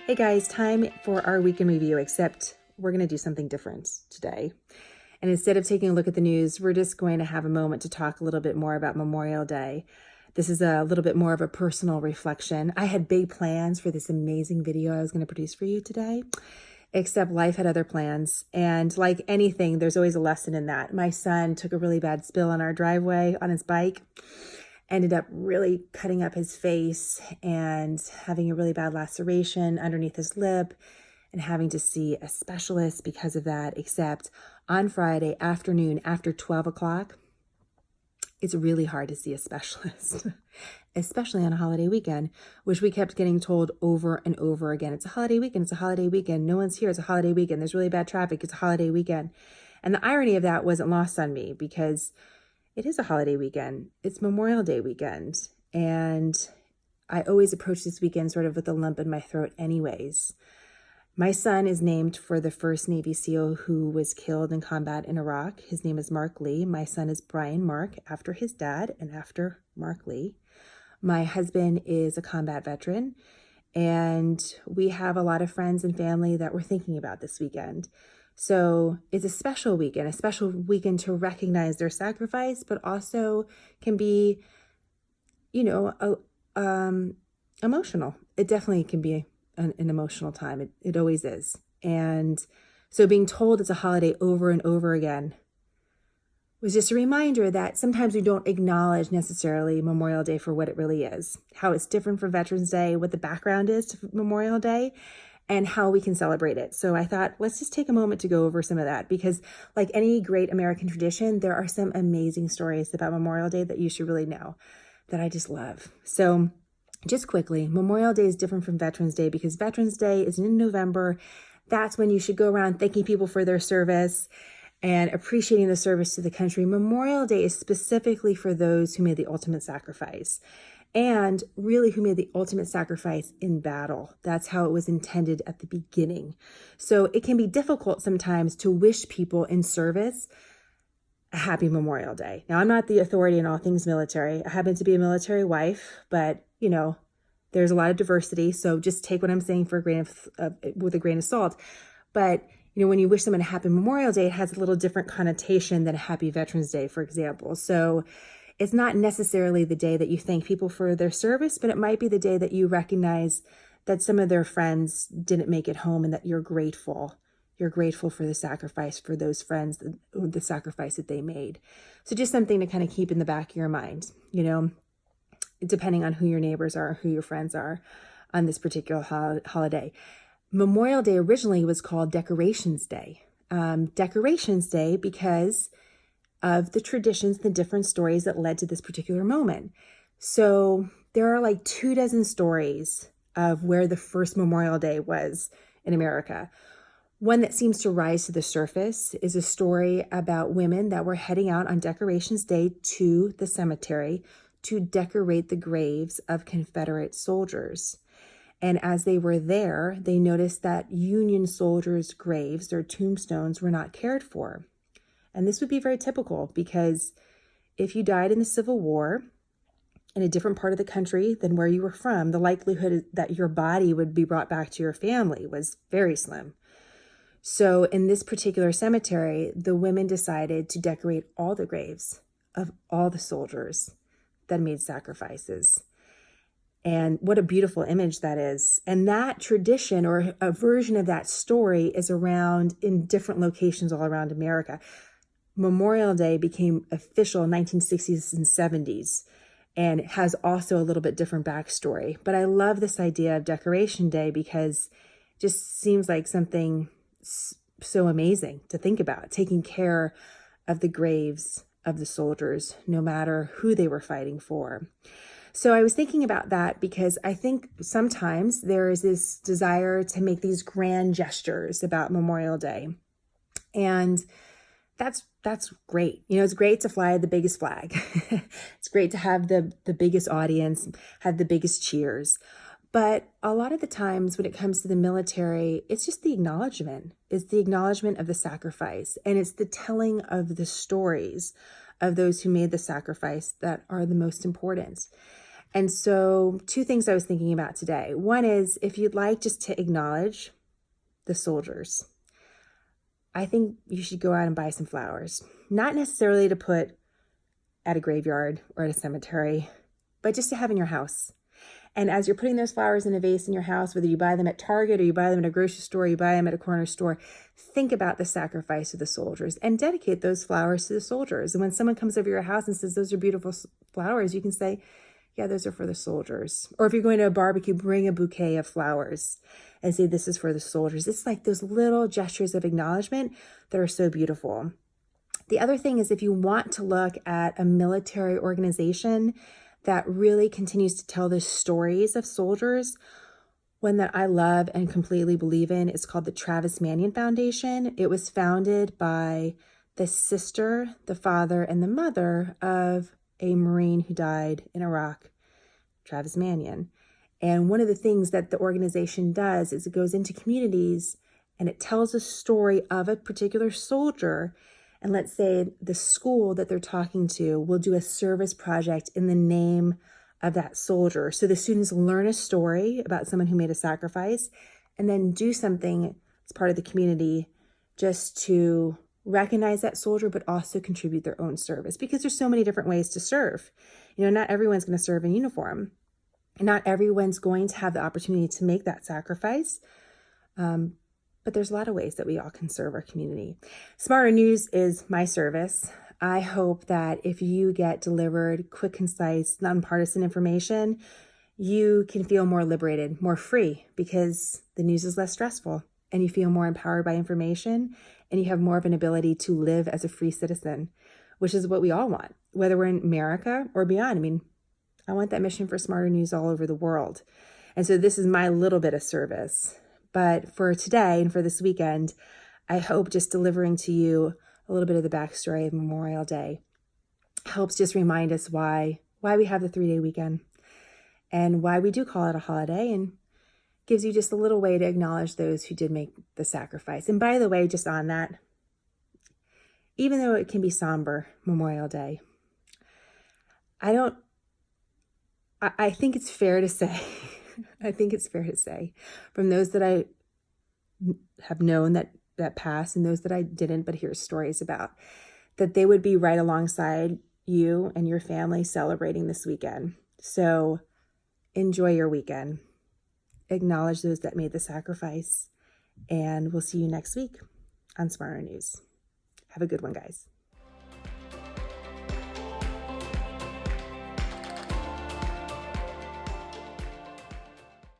Hey guys, time for our weekend review, except we're going to do something different today. And instead of taking a look at the news, we're just going to have a moment to talk a little bit more about Memorial Day. This is a little bit more of a personal reflection. I had big plans for this amazing video I was going to produce for you today, except life had other plans. And like anything, there's always a lesson in that. My son took a really bad spill on our driveway on his bike, ended up really cutting up his face and having a really bad laceration underneath his lip and having to see a specialist because of that. Except on Friday afternoon after 12 o'clock, it's really hard to see a specialist, especially on a holiday weekend, which we kept getting told over and over again. It's a holiday weekend. It's a holiday weekend. No one's here. It's a holiday weekend. There's really bad traffic. It's a holiday weekend. And the irony of that wasn't lost on me because it is a holiday weekend. It's Memorial Day weekend. And I always approach this weekend sort of with a lump in my throat anyways. My son is named for the first Navy SEAL who was killed in combat in Iraq. His name is Mark Lee. My son is Brian Mark, after his dad and after Mark Lee. My husband is a combat veteran, and we have a lot of friends and family that we're thinking about this weekend. So it's a special weekend to recognize their sacrifice, but also can be, emotional. It definitely can be an emotional time. It always is. And so being told it's a holiday over and over again was just a reminder that sometimes we don't acknowledge necessarily Memorial Day for what it really is, how it's different from Veterans Day, what the background is to Memorial Day, and how we can celebrate it. So I thought, let's just take a moment to go over some of that, because like any great American tradition, there are some amazing stories about Memorial Day that you should really know that I just love. So just quickly, Memorial Day is different from Veterans Day because Veterans Day is in November. That's when you should go around thanking people for their service and appreciating the service to the country. Memorial Day is specifically for those who made the ultimate sacrifice, and really who made the ultimate sacrifice in battle. That's how it was intended at the beginning. So it can be difficult sometimes to wish people in service a happy Memorial Day. Now, I'm not the authority in all things military. I happen to be a military wife, but there's a lot of diversity. So just take what I'm saying with a grain of salt. But when you wish someone a happy Memorial Day, it has a little different connotation than a happy Veterans Day, for example. So it's not necessarily the day that you thank people for their service, but it might be the day that you recognize that some of their friends didn't make it home and that you're grateful. You're grateful for the sacrifice for those friends, the sacrifice that they made. So just something to kind of keep in the back of your mind, depending on who your neighbors are, who your friends are on this particular holiday. Memorial Day originally was called Decorations Day. Decorations Day because of the traditions, the different stories that led to this particular moment. So there are like 24 stories of where the first Memorial Day was in America. One that seems to rise to the surface is a story about women that were heading out on Decorations Day to the cemetery to decorate the graves of Confederate soldiers. And as they were there, they noticed that Union soldiers' graves, their tombstones, were not cared for. And this would be very typical because if you died in the Civil War in a different part of the country than where you were from, the likelihood that your body would be brought back to your family was very slim. So in this particular cemetery, the women decided to decorate all the graves of all the soldiers that made sacrifices. And what a beautiful image that is. And that tradition, or a version of that story, is around in different locations all around America. Memorial Day became official in 1960s and 70s, and it has also a little bit different backstory. But I love this idea of Decoration Day because it just seems like something so amazing to think about, taking care of the graves of the soldiers, no matter who they were fighting for. So I was thinking about that because I think sometimes there is this desire to make these grand gestures about Memorial Day. And that's great. It's great to fly the biggest flag. It's great to have the biggest audience, have the biggest cheers. But a lot of the times when it comes to the military, it's just the acknowledgement. It's the acknowledgement of the sacrifice. And it's the telling of the stories of those who made the sacrifice that are the most important. And so 2 things I was thinking about today. One is if you'd like just to acknowledge the soldiers, I think you should go out and buy some flowers. Not necessarily to put at a graveyard or at a cemetery, but just to have in your house. And as you're putting those flowers in a vase in your house, whether you buy them at Target or you buy them at a grocery store, you buy them at a corner store, think about the sacrifice of the soldiers and dedicate those flowers to the soldiers. And when someone comes over your house and says, those are beautiful flowers, you can say, yeah, those are for the soldiers. Or if you're going to a barbecue, bring a bouquet of flowers and say, this is for the soldiers. It's like those little gestures of acknowledgement that are so beautiful. The other thing is if you want to look at a military organization that really continues to tell the stories of soldiers, one that I love and completely believe in is called the Travis Manion Foundation. It was founded by the sister, the father, and the mother of a Marine who died in Iraq, Travis Manion. And one of the things that the organization does is it goes into communities and it tells a story of a particular soldier. And let's say the school that they're talking to will do a service project in the name of that soldier. So the students learn a story about someone who made a sacrifice and then do something as part of the community just to recognize that soldier, but also contribute their own service, because there's so many different ways to serve. Not everyone's going to serve in uniform. And not everyone's going to have the opportunity to make that sacrifice. But there's a lot of ways that we all can serve our community. Smarter News is my service. I hope that if you get delivered quick, concise, nonpartisan information, you can feel more liberated, more free, because the news is less stressful and you feel more empowered by information and you have more of an ability to live as a free citizen, which is what we all want, whether we're in America or beyond. I want that mission for Smarter News all over the world. And so this is my little bit of service. But for today and for this weekend, I hope just delivering to you a little bit of the backstory of Memorial Day helps just remind us why we have the 3-day weekend and why we do call it a holiday, and gives you just a little way to acknowledge those who did make the sacrifice. And by the way, just on that, even though it can be somber, Memorial Day, I think it's fair to say, from those that I have known that passed and those that I didn't, but hear stories about, that they would be right alongside you and your family celebrating this weekend. So enjoy your weekend. Acknowledge those that made the sacrifice. And we'll see you next week on Smarter News. Have a good one, guys.